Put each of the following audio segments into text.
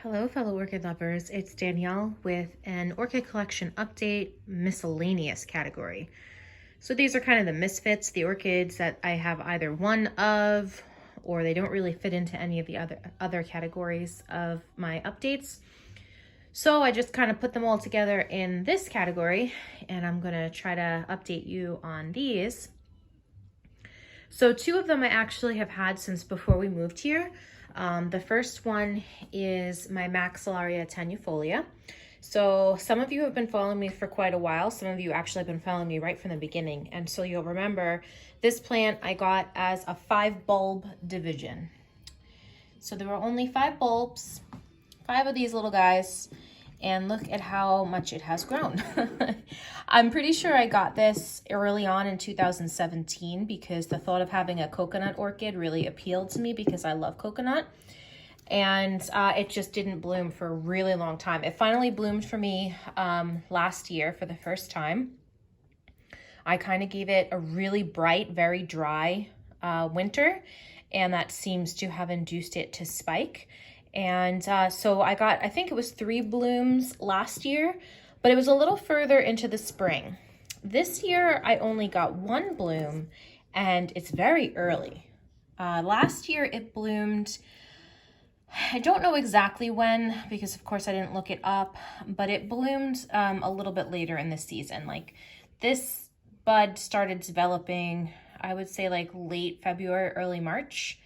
Hello, fellow orchid lovers. It's Danielle with an orchid collection update, miscellaneous category. So these are kind of the misfits, the orchids that I have either one of, or they don't really fit into any of the other categories of my updates. So I just kind of put them all together in this category, and I'm gonna try to update you on these. So two of them I actually have had since before we moved here. The first one is my Miscellaneous tenuifolia. So some of you have been following me for quite a while. Some of you actually have been following me right from the beginning. And so you'll remember this plant I got as a 5-bulb division. So there were only 5 bulbs, 5 of these little guys, and look at how much it has grown. I'm pretty sure I got this early on in 2017 because the thought of having a coconut orchid really appealed to me because I love coconut. And it just didn't bloom for a really long time. It finally bloomed for me last year for the first time. I kind of gave it a really bright, very dry winter, and that seems to have induced it to spike. And so I got, I think it was 3 blooms last year, but it was a little further into the spring. This year I only got 1 bloom, and it's very early. Last year it bloomed, I don't know exactly when, because of course I didn't look it up, but it bloomed a little bit later in the season. Like this bud started developing, I would say like late February, early March.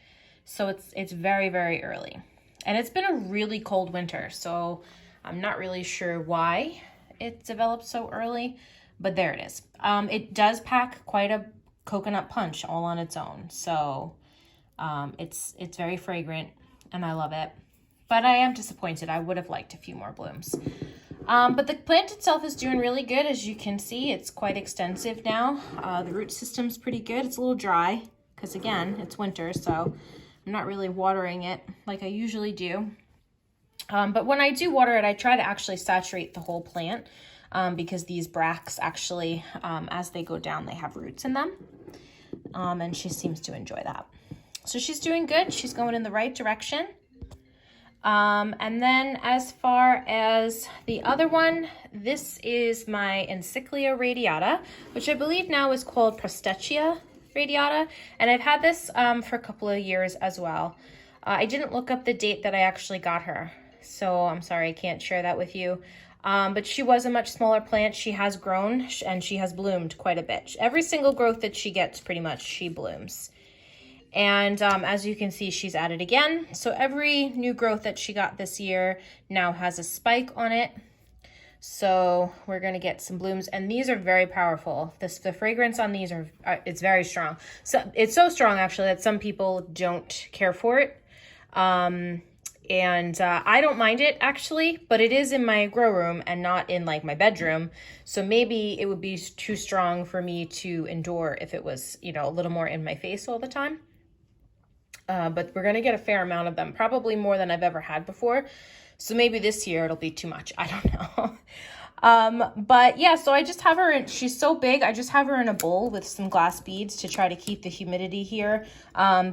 So it's very, very early. And it's been a really cold winter, so I'm not really sure why it developed so early, but there it is. It does pack quite a coconut punch all on its own, so it's very fragrant and I love it. But I am disappointed. I would have liked a few more blooms. But the plant itself is doing really good. As you can see, it's quite extensive now. The root system's pretty good. It's a little dry because again, it's winter, so I'm not really watering it like I usually do. But when I do water it, I try to actually saturate the whole plant because these bracts actually, as they go down, they have roots in them. And she seems to enjoy that. So she's doing good. She's going in the right direction. And then as far as the other one, this is my Encyclia radiata, which I believe now is called Prestetchia radiata, and I've had this for a couple of years as well. I didn't look up the date that I actually got her, so I'm sorry I can't share that with you. But she was a much smaller plant. She has grown and she has bloomed quite a bit. Every single growth that she gets, pretty much, she blooms. And as you can see, she's at it again. So every new growth that she got this year now has a spike on it. So we're going to get some blooms, and these are very powerful. The fragrance on these it's very strong. So it's so strong actually that some people don't care for it. I don't mind it actually, but it is in my grow room and not in like my bedroom. So maybe it would be too strong for me to endure if it was, you know, a little more in my face all the time. But we're going to get a fair amount of them, probably more than I've ever had before. So maybe this year it'll be too much. I don't know. But yeah, so I just have her in, she's so big. I just have her in a bowl with some glass beads to try to keep the humidity here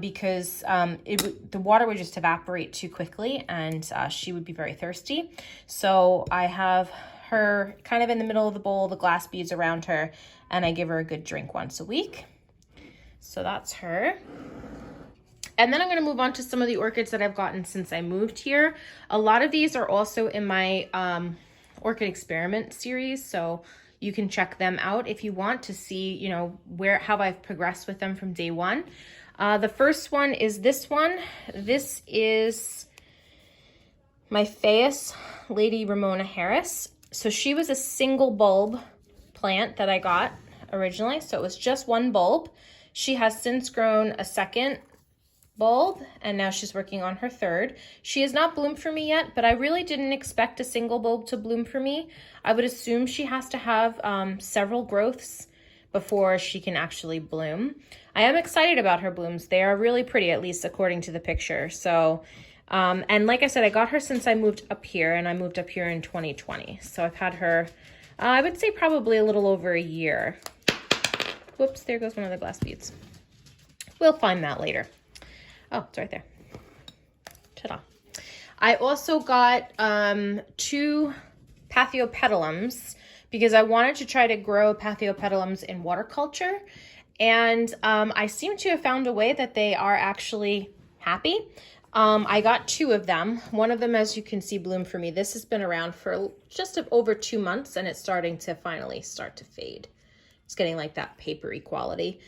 because the water would just evaporate too quickly and she would be very thirsty. So I have her kind of in the middle of the bowl, the glass beads around her, and I give her a good drink once a week. So that's her. And then I'm going to move on to some of the orchids that I've gotten since I moved here. A lot of these are also in my orchid experiment series, so you can check them out if you want to see, you know, how I've progressed with them from day one. The first one is this one. This is my Phaeus Lady Ramona Harris. So she was a single bulb plant that I got originally, so it was just 1 bulb. She has since grown a second bulb, and now she's working on her 3rd. She has not bloomed for me yet, but I really didn't expect a single bulb to bloom for me. I would assume she has to have several growths before she can actually bloom. I am excited about her blooms. They are really pretty, at least according to the picture. So, and like I said, I got her since I moved up here, and I moved up here in 2020. So I've had her, I would say probably a little over a year. Whoops, there goes one of the glass beads. We'll find that later. Oh, it's right there. Ta-da. I also got 2 Pathopetalums because I wanted to try to grow Pathopetalums in water culture. And I seem to have found a way that they are actually happy. I got 2 of them. One of them, as you can see, bloomed for me. This has been around for just over 2 months, and it's starting to finally start to fade. It's getting like that papery quality.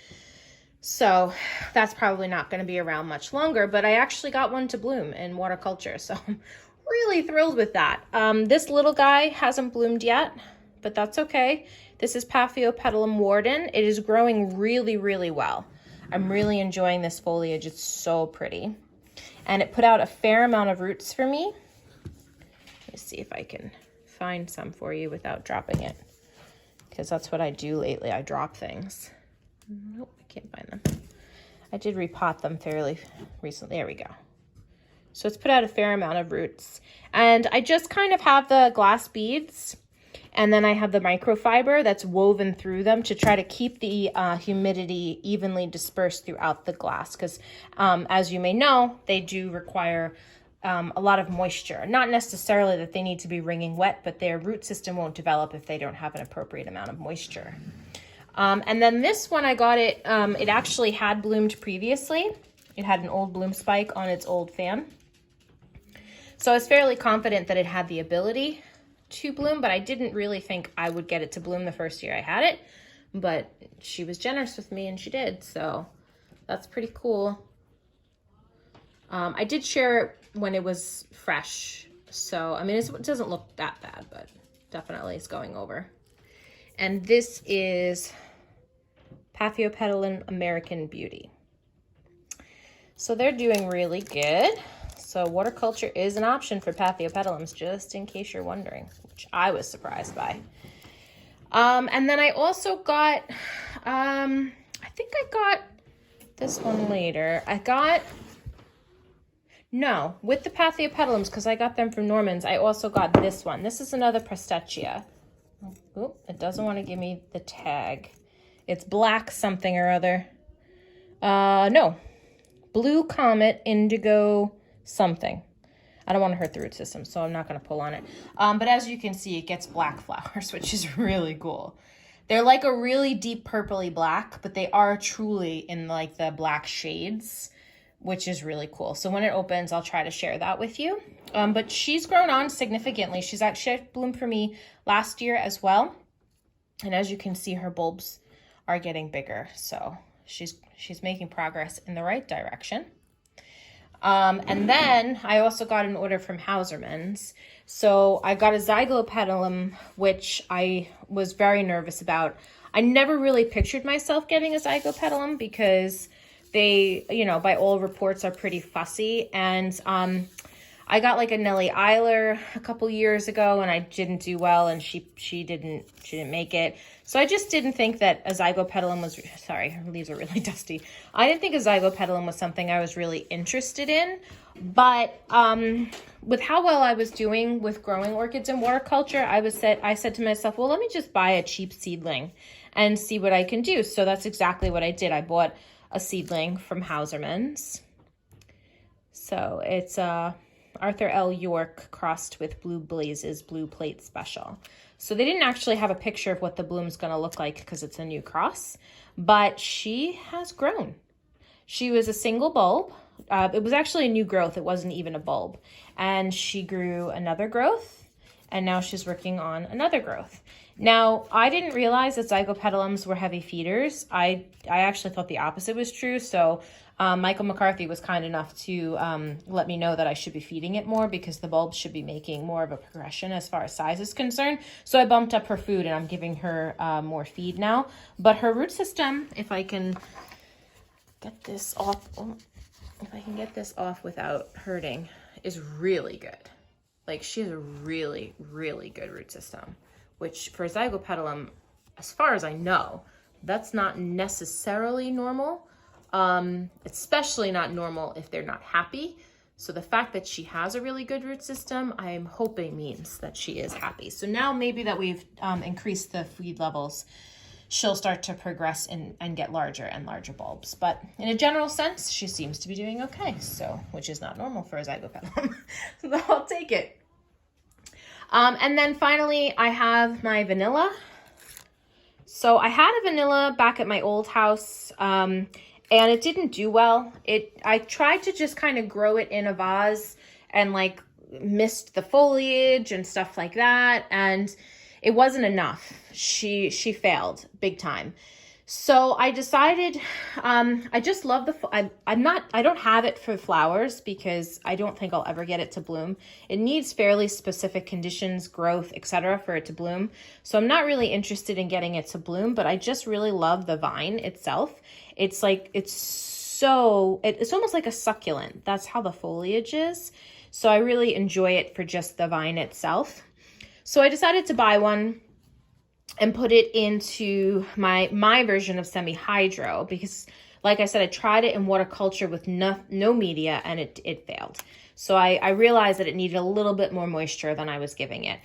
So that's probably not going to be around much longer, but I actually got one to bloom in water culture. So I'm really thrilled with that. This little guy hasn't bloomed yet, but that's okay. This is Pathopetalum warden. It is growing really, really well. I'm really enjoying this foliage. It's so pretty. And it put out a fair amount of roots for me. Let's see if I can find some for you without dropping it, because that's what I do lately. I drop things. Nope, I can't find them. I did repot them fairly recently. There we go. So it's put out a fair amount of roots. And I just kind of have the glass beads, and then I have the microfiber that's woven through them to try to keep the humidity evenly dispersed throughout the glass. Because as you may know, they do require a lot of moisture. Not necessarily that they need to be wringing wet, but their root system won't develop if they don't have an appropriate amount of moisture. And then this one, I got it, it actually had bloomed previously. It had an old bloom spike on its old fan. So I was fairly confident that it had the ability to bloom, but I didn't really think I would get it to bloom the first year I had it. But she was generous with me and she did, so that's pretty cool. I did share it when it was fresh. So, I mean, it doesn't look that bad, but definitely it's going over. And this is Pathopetalum American Beauty. So they're doing really good. So water culture is an option for Pathopetalums, just in case you're wondering, which I was surprised by. And then I also got, I think I got this one later. No, with the Pathopetalums, because I got them from Norman's, I also got this one. This is another Prestetchia. Oh, it doesn't want to give me the tag. It's black something or other. No. Blue Comet Indigo something. I don't want to hurt the root system, so I'm not going to pull on it. But as you can see, it gets black flowers, which is really cool. They're like a really deep purpley black, but they are truly in like the black shades, which is really cool. So when it opens, I'll try to share that with you. But she's grown on significantly. She's actually bloomed for me last year as well. And as you can see, her bulbs are getting bigger. So she's making progress in the right direction. And then I also got an order from Hauserman's. So I got a Zygopetalum, which I was very nervous about. I never really pictured myself getting a Zygopetalum because they, you know, by all reports are pretty fussy. And I got like a Nellie Eiler a couple years ago and I didn't do well, and she didn't make it. So I just didn't think that a Zygopetalum was, sorry, her leaves are really dusty. I didn't think a Zygopetalum was something I was really interested in. But with how well I was doing with growing orchids in water culture, I said to myself, well, let me just buy a cheap seedling and see what I can do. So that's exactly what I did. I bought a seedling from Hauserman's. So it's Arthur L. York crossed with Blue Blazes Blue Plate Special. So they didn't actually have a picture of what the bloom's going to look like because it's a new cross, but she has grown. She was a single bulb. It was actually a new growth. It wasn't even a bulb. And she grew another growth, and now she's working on another growth. Now, I didn't realize that Zygopetalums were heavy feeders. I actually thought the opposite was true. So Michael McCarthy was kind enough to let me know that I should be feeding it more because the bulbs should be making more of a progression as far as size is concerned. So I bumped up her food and I'm giving her more feed now. But her root system, if I can get this off, without hurting, is really good. Like, she has a really, really good root system, which for Zygopetalum, as far as I know, that's not necessarily normal. Especially not normal if they're not happy. So the fact that she has a really good root system, I'm hoping means that she is happy. So now maybe that we've increased the feed levels she'll start to progress and get larger and larger bulbs. But in a general sense, she seems to be doing okay, so, which is not normal for a Zygopetalum. So I'll take it. And then finally, I have my vanilla. So I had a vanilla back at my old house, and it didn't do well. I tried to just kind of grow it in a vase and like mist the foliage and stuff like that, and it wasn't enough. She failed big time. So I decided, I just love I don't have it for flowers because I don't think I'll ever get it to bloom. It needs fairly specific conditions, growth, etc. for it to bloom. So I'm not really interested in getting it to bloom, but I just really love the vine itself. It's like, it's almost like a succulent. That's how the foliage is. So I really enjoy it for just the vine itself. So I decided to buy one and put it into my version of semi-hydro because, like I said, I tried it in water culture with no media and it failed. So I realized that it needed a little bit more moisture than I was giving it.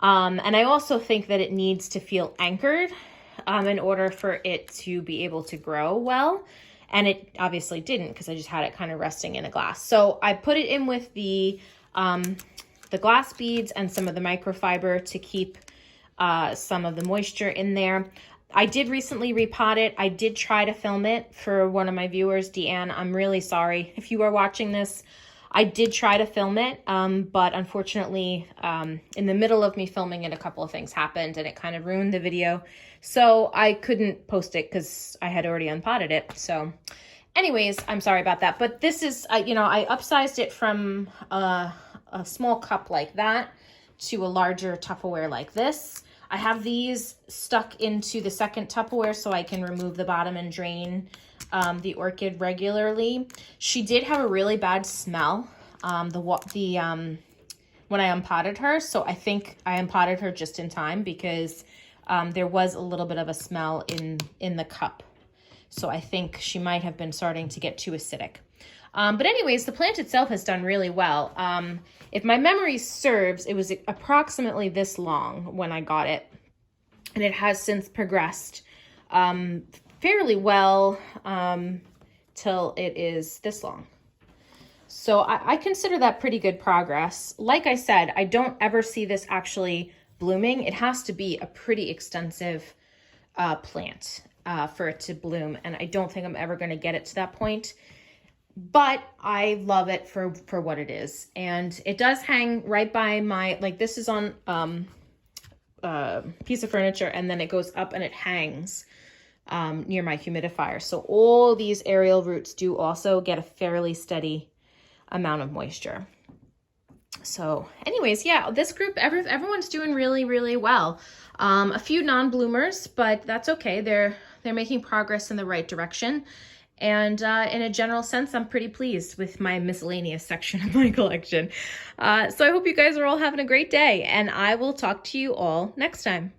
And I also think that it needs to feel anchored in order for it to be able to grow well. And it obviously didn't because I just had it kind of resting in a glass. So I put it in with the glass beads and some of the microfiber to keep some of the moisture in there. I did recently repot it. I did try to film it for one of my viewers, Deanne. I'm really sorry if you are watching this. I did try to film it, but unfortunately, in the middle of me filming it, a couple of things happened and it kind of ruined the video. So I couldn't post it because I had already unpotted it. So anyways, I'm sorry about that. But this is, you know, I upsized it from a small cup like that to a larger Tupperware like this. I have these stuck into the second Tupperware so I can remove the bottom and drain the orchid regularly. She did have a really bad smell when I unpotted her, so I think I unpotted her just in time because there was a little bit of a smell in the cup. So I think she might have been starting to get too acidic. But anyways, the plant itself has done really well. If my memory serves, it was approximately this long when I got it, and it has since progressed fairly well till it is this long. So I consider that pretty good progress. Like I said, I don't ever see this actually blooming. It has to be a pretty extensive plant for it to bloom, and I don't think I'm ever going to get it to that point. But I love it for what it is. And it does hang right by my, like this is on piece of furniture, and then it goes up and it hangs near my humidifier. So all these aerial roots do also get a fairly steady amount of moisture. So anyways, yeah, this group, everyone's doing really, really well. A few non-bloomers, but that's okay. They're making progress in the right direction. And in a general sense, I'm pretty pleased with my miscellaneous section of my collection. So I hope you guys are all having a great day, and I will talk to you all next time.